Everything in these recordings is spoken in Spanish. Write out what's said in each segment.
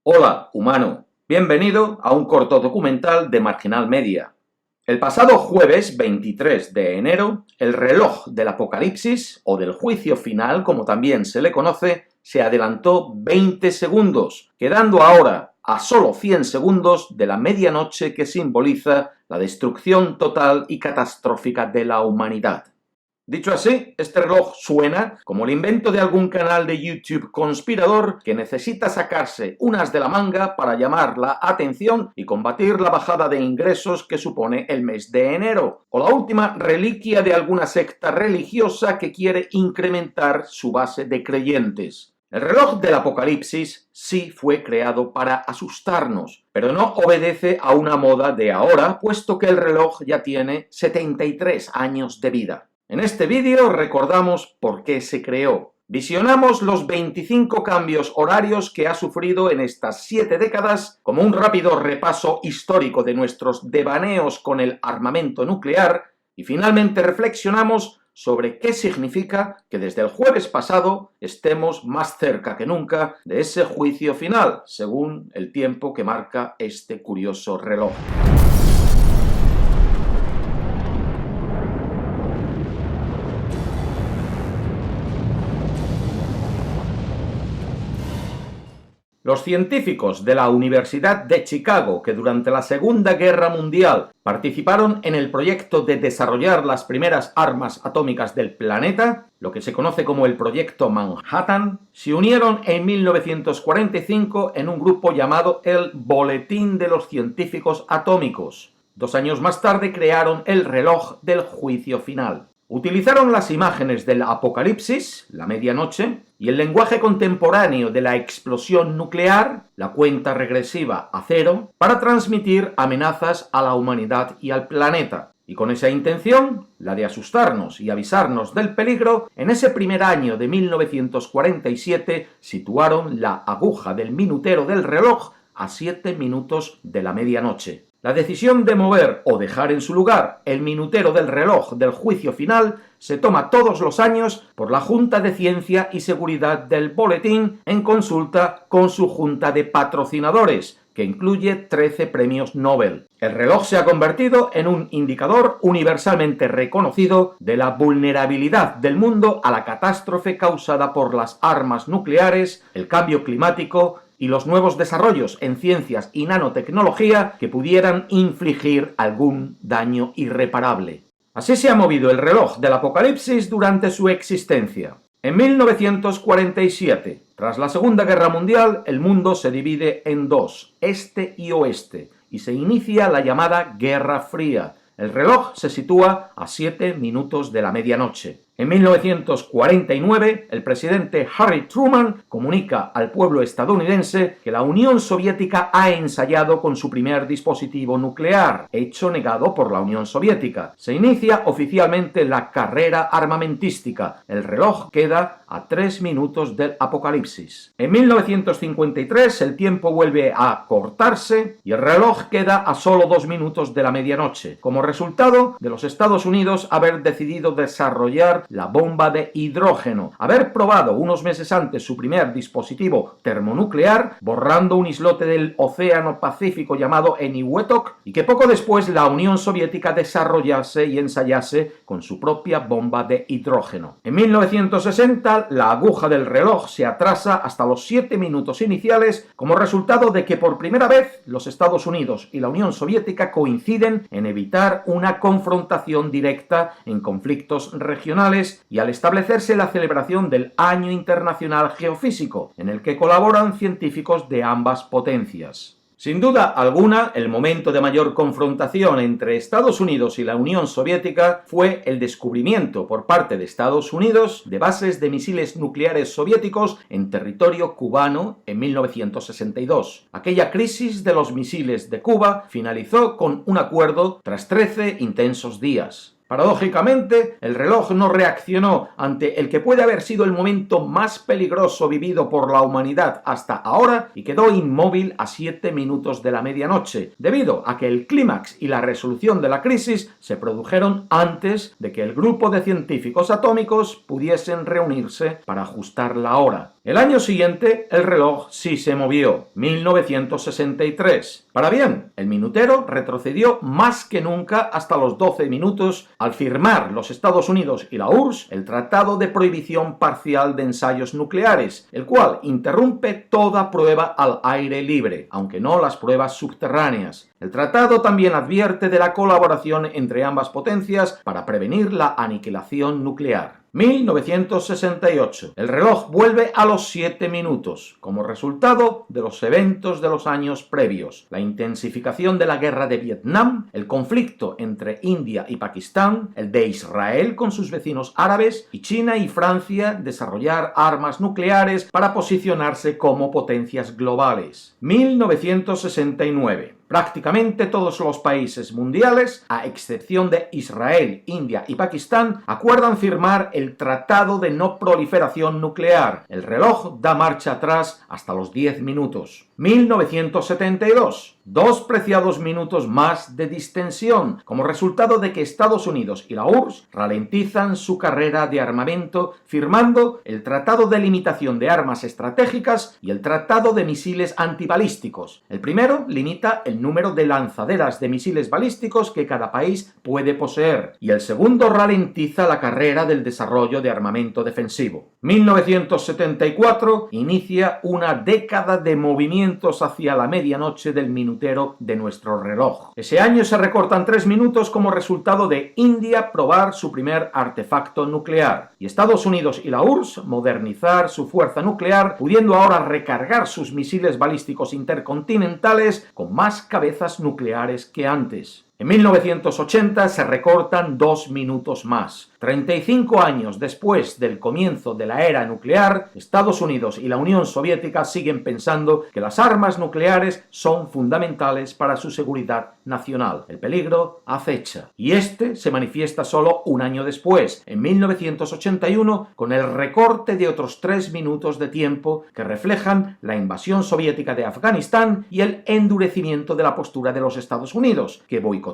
Hola, humano. Bienvenido a un corto documental de Marginal Media. El pasado jueves 23 de enero, el reloj del apocalipsis, o del juicio final, como también se le conoce, se adelantó 20 segundos, quedando ahora a solo 100 segundos de la medianoche que simboliza la destrucción total y catastrófica de la humanidad. Dicho así, este reloj suena como el invento de algún canal de YouTube conspirador que necesita sacarse unas de la manga para llamar la atención y combatir la bajada de ingresos que supone el mes de enero, o la última reliquia de alguna secta religiosa que quiere incrementar su base de creyentes. El reloj del apocalipsis sí fue creado para asustarnos, pero no obedece a una moda de ahora, puesto que el reloj ya tiene 73 años de vida. En este vídeo recordamos por qué se creó. Visionamos los 25 cambios horarios que ha sufrido en estas 7 décadas como un rápido repaso histórico de nuestros devaneos con el armamento nuclear y finalmente reflexionamos sobre qué significa que desde el jueves pasado estemos más cerca que nunca de ese juicio final, según el tiempo que marca este curioso reloj. Los científicos de la Universidad de Chicago, que durante la Segunda Guerra Mundial participaron en el proyecto de desarrollar las primeras armas atómicas del planeta, lo que se conoce como el Proyecto Manhattan, se unieron en 1945 en un grupo llamado el Boletín de los Científicos Atómicos. 2 años más tarde crearon el reloj del juicio final. Utilizaron las imágenes del apocalipsis, la medianoche, y el lenguaje contemporáneo de la explosión nuclear, la cuenta regresiva a cero, para transmitir amenazas a la humanidad y al planeta. Y con esa intención, la de asustarnos y avisarnos del peligro, en ese primer año de 1947 situaron la aguja del minutero del reloj a 7 minutos de la medianoche. La decisión de mover o dejar en su lugar el minutero del reloj del juicio final se toma todos los años por la Junta de Ciencia y Seguridad del Boletín en consulta con su junta de patrocinadores, que incluye 13 premios Nobel. El reloj se ha convertido en un indicador universalmente reconocido de la vulnerabilidad del mundo a la catástrofe causada por las armas nucleares, el cambio climático y los nuevos desarrollos en ciencias y nanotecnología que pudieran infligir algún daño irreparable. Así se ha movido el reloj del apocalipsis durante su existencia. En 1947, tras la Segunda Guerra Mundial, el mundo se divide en dos, este y oeste, y se inicia la llamada Guerra Fría. El reloj se sitúa a 7 minutos de la medianoche. En 1949, el presidente Harry Truman comunica al pueblo estadounidense que la Unión Soviética ha ensayado con su primer dispositivo nuclear, hecho negado por la Unión Soviética. Se inicia oficialmente la carrera armamentística. El reloj queda a 3 minutos del apocalipsis. En 1953, el tiempo vuelve a cortarse y el reloj queda a solo 2 minutos de la medianoche, como resultado de los Estados Unidos haber decidido desarrollar la bomba de hidrógeno, haber probado unos meses antes su primer dispositivo termonuclear, borrando un islote del Océano Pacífico llamado Eniwetok, y que poco después la Unión Soviética desarrollase y ensayase con su propia bomba de hidrógeno. En 1960, la aguja del reloj se atrasa hasta los 7 minutos iniciales como resultado de que por primera vez los Estados Unidos y la Unión Soviética coinciden en evitar una confrontación directa en conflictos regionales y al establecerse la celebración del Año Internacional Geofísico, en el que colaboran científicos de ambas potencias. Sin duda alguna, el momento de mayor confrontación entre Estados Unidos y la Unión Soviética fue el descubrimiento por parte de Estados Unidos de bases de misiles nucleares soviéticos en territorio cubano en 1962. Aquella crisis de los misiles de Cuba finalizó con un acuerdo tras 13 intensos días. Paradójicamente, el reloj no reaccionó ante el que puede haber sido el momento más peligroso vivido por la humanidad hasta ahora y quedó inmóvil a 7 minutos de la medianoche, debido a que el clímax y la resolución de la crisis se produjeron antes de que el grupo de científicos atómicos pudiesen reunirse para ajustar la hora. El año siguiente, el reloj sí se movió, 1963. Para bien, el minutero retrocedió más que nunca hasta los 12 minutos al firmar los Estados Unidos y la URSS el Tratado de Prohibición Parcial de Ensayos Nucleares, el cual interrumpe toda prueba al aire libre, aunque no las pruebas subterráneas. El tratado también advierte de la colaboración entre ambas potencias para prevenir la aniquilación nuclear. 1968. El reloj vuelve a los 7 minutos, como resultado de los eventos de los años previos, la intensificación de la guerra de Vietnam, el conflicto entre India y Pakistán, el de Israel con sus vecinos árabes y China y Francia desarrollar armas nucleares para posicionarse como potencias globales. 1969. Prácticamente todos los países mundiales, a excepción de Israel, India y Pakistán, acuerdan firmar el Tratado de No Proliferación Nuclear. El reloj da marcha atrás hasta los 10 minutos. 1972. 2 preciados minutos más de distensión, como resultado de que Estados Unidos y la URSS ralentizan su carrera de armamento firmando el Tratado de Limitación de Armas Estratégicas y el Tratado de Misiles Antibalísticos. El primero limita el número de lanzaderas de misiles balísticos que cada país puede poseer, y el segundo ralentiza la carrera del desarrollo de armamento defensivo. 1974 inicia una década de movimientos hacia la medianoche del minutero de nuestro reloj. Ese año se recortan 3 minutos como resultado de India probar su primer artefacto nuclear y Estados Unidos y la URSS modernizar su fuerza nuclear, pudiendo ahora recargar sus misiles balísticos intercontinentales con más cabezas nucleares que antes. En 1980 se recortan 2 minutos más. 35 años después del comienzo de la era nuclear, Estados Unidos y la Unión Soviética siguen pensando que las armas nucleares son fundamentales para su seguridad nacional. El peligro acecha. Y este se manifiesta solo un año después, en 1981, con el recorte de otros 3 minutos de tiempo que reflejan la invasión soviética de Afganistán y el endurecimiento de la postura de los Estados Unidos, que boicotean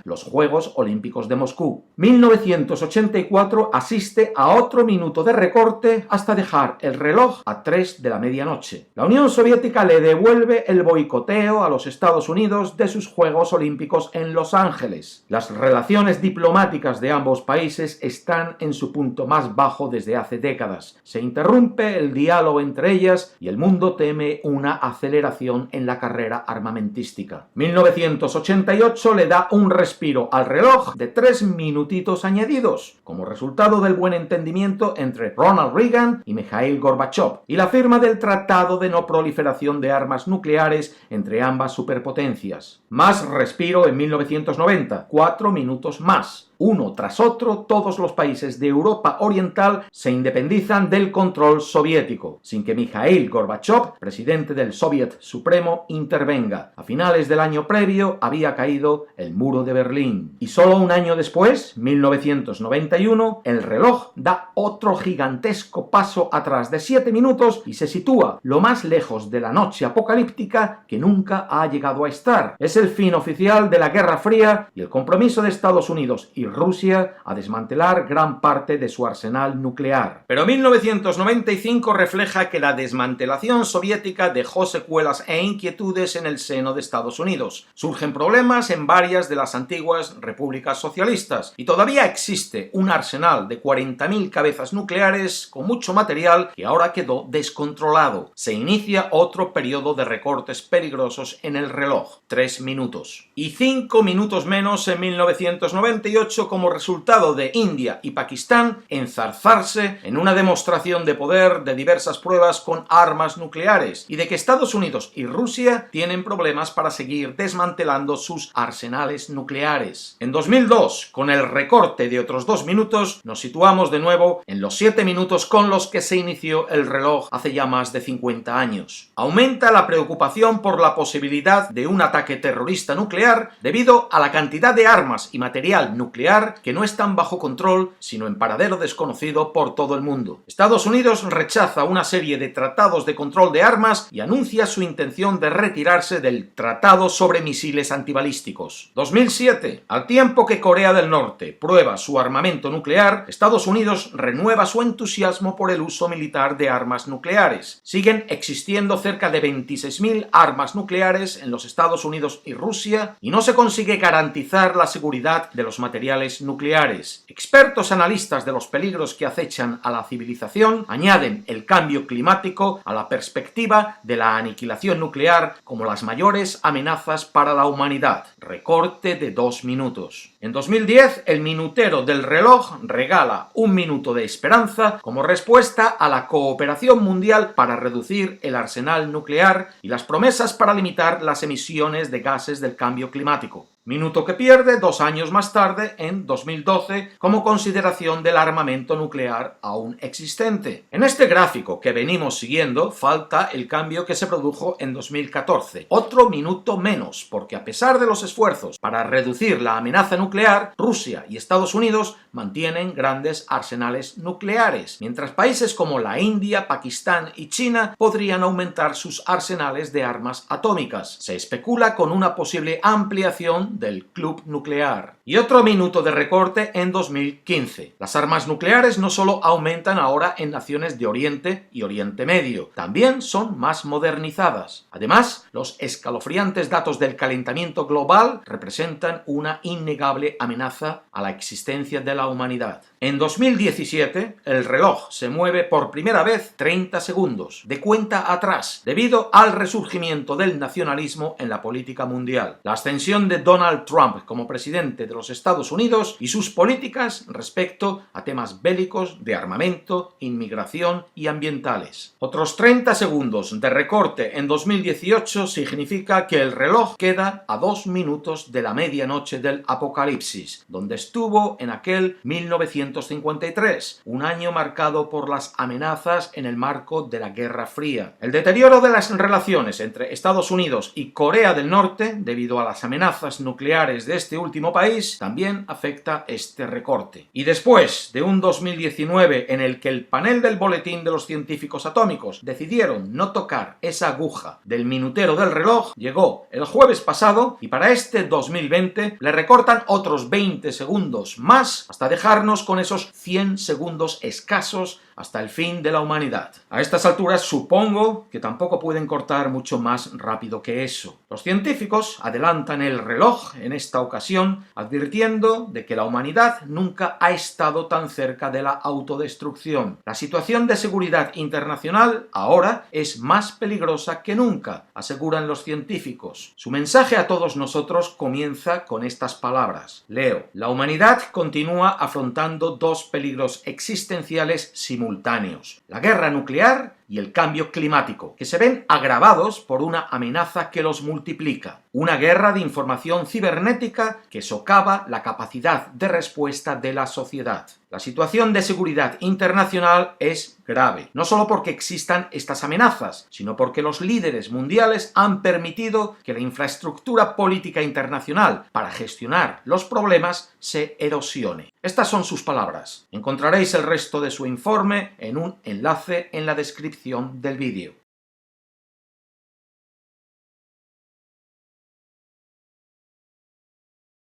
los Juegos Olímpicos de Moscú. 1984 asiste a otro minuto de recorte hasta dejar el reloj a 3 de la medianoche. La Unión Soviética le devuelve el boicoteo a los Estados Unidos de sus Juegos Olímpicos en Los Ángeles. Las relaciones diplomáticas de ambos países están en su punto más bajo desde hace décadas. Se interrumpe el diálogo entre ellas y el mundo teme una aceleración en la carrera armamentística. 1988 le da un respiro al reloj de 3 minutitos añadidos, como resultado del buen entendimiento entre Ronald Reagan y Mikhail Gorbachev, y la firma del Tratado de No Proliferación de Armas Nucleares entre ambas superpotencias. Más respiro en 1990, 4 minutos más. Uno tras otro, todos los países de Europa Oriental se independizan del control soviético, sin que Mikhail Gorbachev, presidente del Soviet Supremo, intervenga. A finales del año previo había caído el muro de Berlín. Y solo un año después, 1991, el reloj da otro gigantesco paso atrás de 7 minutos y se sitúa lo más lejos de la noche apocalíptica que nunca ha llegado a estar. Es el fin oficial de la Guerra Fría y el compromiso de Estados Unidos y Rusia a desmantelar gran parte de su arsenal nuclear. Pero 1995 refleja que la desmantelación soviética dejó secuelas e inquietudes en el seno de Estados Unidos. Surgen problemas en varias de las antiguas repúblicas socialistas y todavía existe un arsenal de 40.000 cabezas nucleares con mucho material que ahora quedó descontrolado. Se inicia otro periodo de recortes peligrosos en el reloj, 3 minutos. Y 5 minutos menos en 1998 como resultado de India y Pakistán enzarzarse en una demostración de poder de diversas pruebas con armas nucleares y de que Estados Unidos y Rusia tienen problemas para seguir desmantelando sus arsenales nucleares. En 2002, con el recorte de otros 2 minutos, nos situamos de nuevo en los 7 minutos con los que se inició el reloj hace ya más de 50 años. Aumenta la preocupación por la posibilidad de un ataque terrorista nuclear debido a la cantidad de armas y material nuclear nuclear que no están bajo control, sino en paradero desconocido por todo el mundo. Estados Unidos rechaza una serie de tratados de control de armas y anuncia su intención de retirarse del Tratado sobre Misiles Antibalísticos. 2007. Al tiempo que Corea del Norte prueba su armamento nuclear, Estados Unidos renueva su entusiasmo por el uso militar de armas nucleares. Siguen existiendo cerca de 26.000 armas nucleares en los Estados Unidos y Rusia y no se consigue garantizar la seguridad de los materiales nucleares. Expertos analistas de los peligros que acechan a la civilización añaden el cambio climático a la perspectiva de la aniquilación nuclear como las mayores amenazas para la humanidad. Recorte de 2 minutos. En 2010, el minutero del reloj regala 1 minuto de esperanza como respuesta a la cooperación mundial para reducir el arsenal nuclear y las promesas para limitar las emisiones de gases del cambio climático. Minuto que pierde 2 años más tarde, en 2012, como consideración del armamento nuclear aún existente. En este gráfico que venimos siguiendo, falta el cambio que se produjo en 2014. Otro minuto menos, porque a pesar de los esfuerzos para reducir la amenaza nuclear, Rusia y Estados Unidos mantienen grandes arsenales nucleares, mientras países como la India, Pakistán y China podrían aumentar sus arsenales de armas atómicas. Se especula con una posible ampliación del club nuclear. Y otro minuto de recorte en 2015. Las armas nucleares no solo aumentan ahora en naciones de Oriente y Oriente Medio, también son más modernizadas. Además, los escalofriantes datos del calentamiento global representan una innegable amenaza a la existencia de la humanidad. En 2017, el reloj se mueve por primera vez 30 segundos de cuenta atrás, debido al resurgimiento del nacionalismo en la política mundial. La ascensión de Donald Trump como presidente de los Estados Unidos y sus políticas respecto a temas bélicos, de armamento, inmigración y ambientales. Otros 30 segundos de recorte en 2018 significa que el reloj queda a 2 minutos de la medianoche del apocalipsis, donde estuvo en aquel 1953, un año marcado por las amenazas en el marco de la Guerra Fría. El deterioro de las relaciones entre Estados Unidos y Corea del Norte, debido a las amenazas nucleares de este último país, también afecta este recorte. Y después de un 2019 en el que el panel del Boletín de los Científicos Atómicos decidieron no tocar esa aguja del minutero del reloj, llegó el jueves pasado y para este 2020 le recortan otros 20 segundos más hasta dejarnos con esos 100 segundos escasos hasta el fin de la humanidad. A estas alturas supongo que tampoco pueden cortar mucho más rápido que eso. Los científicos adelantan el reloj en esta ocasión, advirtiendo de que la humanidad nunca ha estado tan cerca de la autodestrucción. La situación de seguridad internacional ahora es más peligrosa que nunca, aseguran los científicos. Su mensaje a todos nosotros comienza con estas palabras. Leo: la humanidad continúa afrontando 2 peligros existenciales simultáneos: la guerra nuclear y el cambio climático, que se ven agravados por una amenaza que los multiplica. Una guerra de información cibernética que socava la capacidad de respuesta de la sociedad. La situación de seguridad internacional es grave, no solo porque existan estas amenazas, sino porque los líderes mundiales han permitido que la infraestructura política internacional para gestionar los problemas se erosione. Estas son sus palabras. Encontraréis el resto de su informe en un enlace en la descripción del vídeo.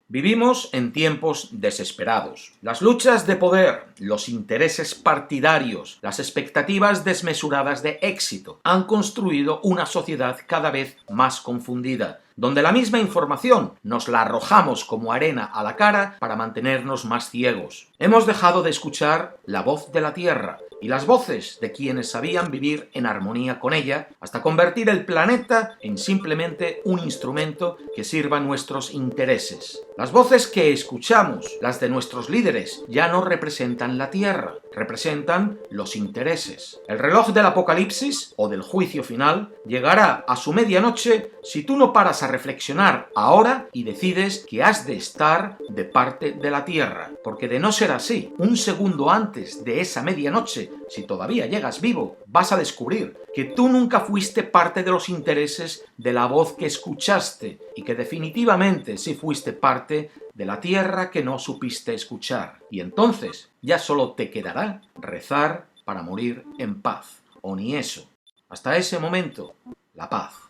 Vivimos en tiempos desesperados. Las luchas de poder, los intereses partidarios, las expectativas desmesuradas de éxito han construido una sociedad cada vez más confundida, donde la misma información nos la arrojamos como arena a la cara para mantenernos más ciegos. Hemos dejado de escuchar la voz de la tierra y las voces de quienes sabían vivir en armonía con ella, hasta convertir el planeta en simplemente un instrumento que sirva a nuestros intereses. Las voces que escuchamos, las de nuestros líderes, ya no representan la tierra, representan los intereses. El reloj del apocalipsis o del juicio final llegará a su medianoche si tú no paras a reflexionar ahora y decides que has de estar de parte de la tierra, porque de no ser así, un segundo antes de esa medianoche, noche, si todavía llegas vivo, vas a descubrir que tú nunca fuiste parte de los intereses de la voz que escuchaste y que definitivamente sí fuiste parte de la tierra que no supiste escuchar. Y entonces ya solo te quedará rezar para morir en paz. O ni eso. Hasta ese momento, la paz.